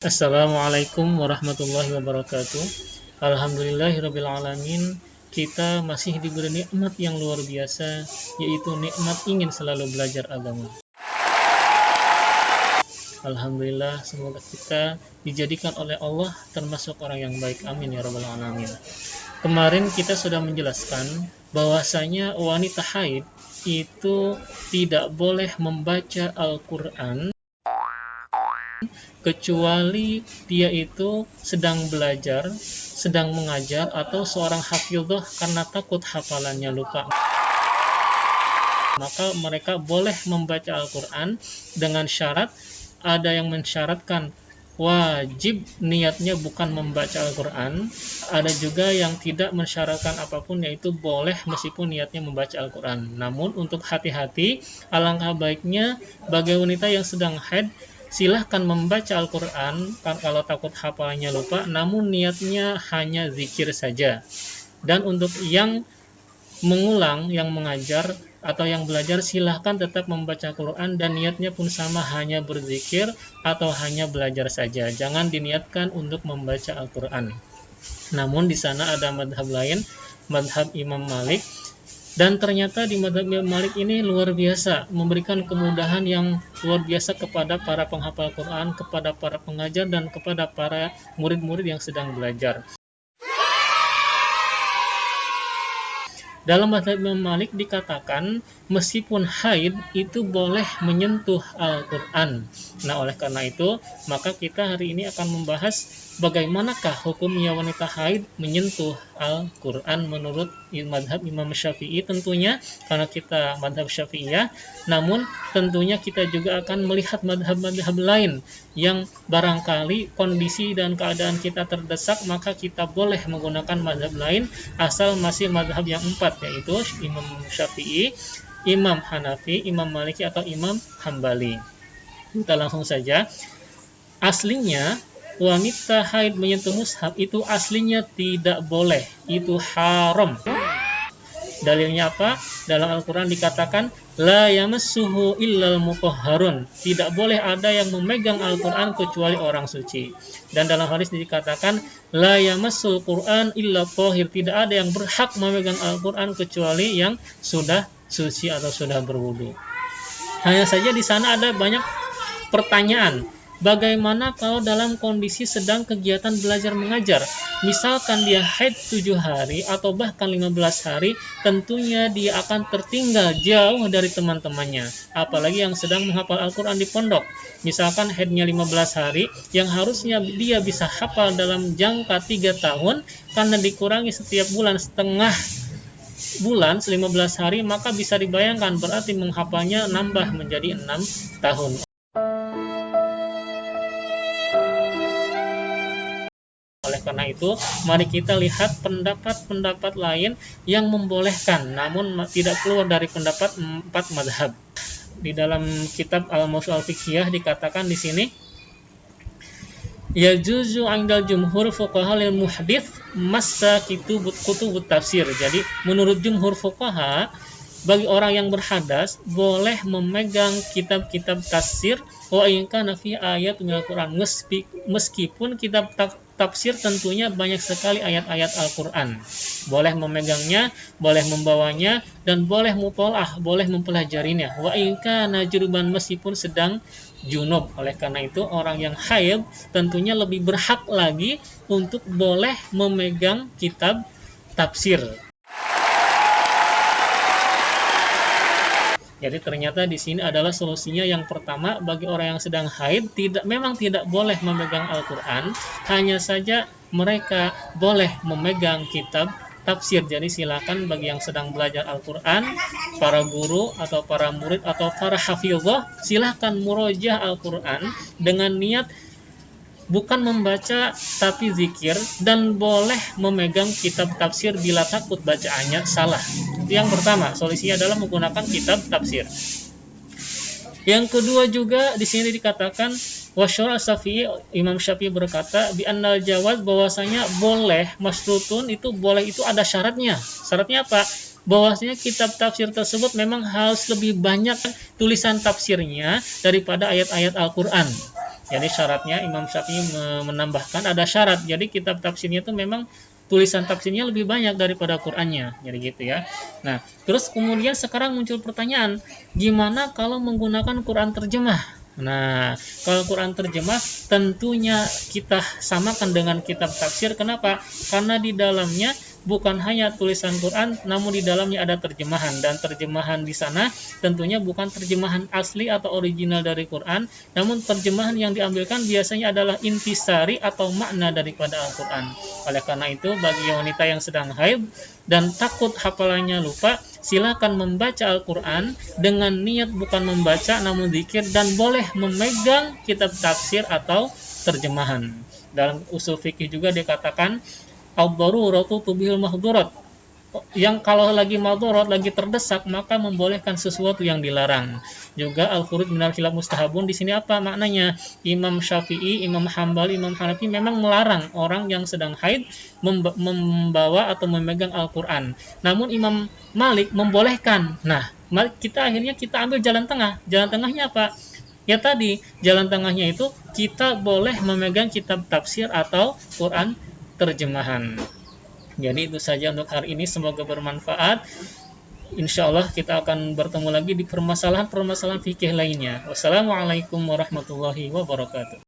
Assalamualaikum warahmatullahi wabarakatuh. Alhamdulillahirabbil alamin. Kita masih diberi nikmat yang luar biasa, yaitu nikmat ingin selalu belajar agama. Alhamdulillah, semoga kita dijadikan oleh Allah termasuk orang yang baik. Amin ya rabbal alamin. Kemarin kita sudah menjelaskan bahwasanya wanita haid itu tidak boleh membaca Al-Quran kecuali dia itu sedang belajar, sedang mengajar, atau seorang hafidhah karena takut hafalannya lupa. Maka mereka boleh membaca Al-Quran dengan syarat, ada yang mensyaratkan wajib niatnya bukan membaca Al-Quran, ada juga yang tidak mensyaratkan apapun, yaitu boleh meskipun niatnya membaca Al-Quran. Namun untuk hati-hati, alangkah baiknya bagi wanita yang sedang haid, silahkan membaca Al-Quran kalau takut hafalannya lupa, namun niatnya hanya zikir saja. Dan untuk yang mengulang, yang mengajar atau yang belajar, silahkan tetap membaca Al-Quran dan niatnya pun sama, hanya berzikir atau hanya belajar saja. Jangan diniatkan untuk membaca Al-Quran. Namun di sana ada madhab lain, madhab Imam Malik. Dan ternyata di madhab Imam Malik ini luar biasa, memberikan kemudahan yang luar biasa kepada para penghafal Quran, kepada para pengajar, dan kepada para murid-murid yang sedang belajar. Dalam madhab Imam Malik dikatakan meskipun haid itu boleh menyentuh Al-Quran. Nah, oleh karena itu maka kita hari ini akan membahas bagaimanakah hukumnya wanita haid menyentuh Al-Quran menurut madhab Imam Syafi'i tentunya, karena kita madhab Syafi'iyah. Namun tentunya kita juga akan melihat madhab-madhab lain yang barangkali kondisi dan keadaan kita terdesak, maka kita boleh menggunakan madhab lain asal masih madhab yang empat, yaitu Imam Syafi'i, Imam Hanafi, Imam Maliki, atau Imam Hambali. Kita langsung saja. Aslinya wanita haid menyentuh mushaf itu aslinya tidak boleh, itu haram. Dalilnya apa? Dalam Al-Quran dikatakan la yamassuhu illal mutahharun, tidak boleh ada yang memegang Al-Quran kecuali orang suci. Dan dalam hadis dikatakan la yamassul Quran illa thahir, tidak ada yang berhak memegang Al-Quran kecuali yang sudah suci atau sudah berwudu. Hanya saja di sana ada banyak pertanyaan. Bagaimana kalau dalam kondisi sedang kegiatan belajar mengajar? Misalkan dia haid 7 hari atau bahkan 15 hari, tentunya dia akan tertinggal jauh dari teman-temannya. Apalagi yang sedang menghafal Al-Quran di pondok. Misalkan haidnya 15 hari, yang harusnya dia bisa hafal dalam jangka 3 tahun, karena dikurangi setiap bulan setengah bulan, 15 hari, maka bisa dibayangkan berarti menghafalnya nambah menjadi 6 tahun. Oleh karena itu, mari kita lihat pendapat-pendapat lain yang membolehkan, namun tidak keluar dari pendapat 4 madhab. Di dalam kitab Al-Mawsu' al-Fiqhiyah dikatakan di sini, yajuzu 'indal jumhur fuqaha lil muhdits massa kutubut tafsir. Jadi menurut jumhur fuqaha, bagi orang yang berhadas boleh memegang kitab-kitab tafsir wa in kana fi ayat minal Quran, meskipun kitab tafsir tentunya banyak sekali ayat-ayat Al-Quran. Boleh memegangnya, boleh membawanya, dan boleh mutolaah, boleh mempelajarinya. Wa in kana junuban, meskipun sedang junub. Oleh karena itu orang yang haid tentunya lebih berhak lagi untuk boleh memegang kitab tafsir. Jadi ternyata di sini adalah solusinya. Yang pertama, bagi orang yang sedang haid memang tidak boleh memegang Al-Quran, hanya saja mereka boleh memegang kitab tafsir. Jadi silakan bagi yang sedang belajar Al-Quran, para guru atau para murid atau para hafizah, silakan murojaah Al-Quran dengan niat bukan membaca tapi zikir, dan boleh memegang kitab tafsir bila takut bacaannya salah. Yang pertama, solusinya adalah menggunakan kitab tafsir. Yang kedua juga di sini dikatakan wasyara Syafi'i, Imam Syafi'i berkata bi annal jawaz, bahwasanya boleh, masrutun itu boleh itu ada syaratnya. Syaratnya apa? Bahwasanya kitab tafsir tersebut memang harus lebih banyak tulisan tafsirnya daripada ayat-ayat Al-Quran. Jadi syaratnya Imam Syafi'i menambahkan ada syarat. Jadi kitab tafsirnya itu memang tulisan tafsirnya lebih banyak daripada Qur'annya. Jadi gitu ya. Nah, terus kemudian sekarang muncul pertanyaan, gimana kalau menggunakan Quran terjemah? Nah, kalau Quran terjemah tentunya kita samakan dengan kitab tafsir. Kenapa? Karena di dalamnya bukan hanya tulisan Quran, namun di dalamnya ada terjemahan, dan terjemahan di sana tentunya bukan terjemahan asli atau original dari Quran, namun terjemahan yang diambilkan biasanya adalah intisari atau makna daripada Al-Quran. Oleh karena itu, bagi wanita yang sedang haid dan takut hafalannya lupa, silakan membaca Al-Quran dengan niat bukan membaca namun zikir, dan boleh memegang kitab tafsir atau terjemahan. Dalam usul fikih juga dikatakan ad-daruratu tubihul mahdurat. Yang kalau lagi madhurat, lagi terdesak, maka membolehkan sesuatu yang dilarang. Juga al-khuruj minal khilaf mustahabun, di sini apa maknanya? Imam Syafi'i, Imam Hambali, Imam Hanafi memang melarang orang yang sedang haid membawa atau memegang Al-Qur'an. Namun Imam Malik membolehkan. Nah, kita akhirnya kita ambil jalan tengah. Jalan tengahnya apa? Ya tadi, jalan tengahnya itu kita boleh memegang kitab tafsir atau Quran terjemahan. Jadi itu saja untuk hari ini, semoga bermanfaat. Insya Allah kita akan bertemu lagi di permasalahan-permasalahan fikih lainnya. Wassalamualaikum warahmatullahi wabarakatuh.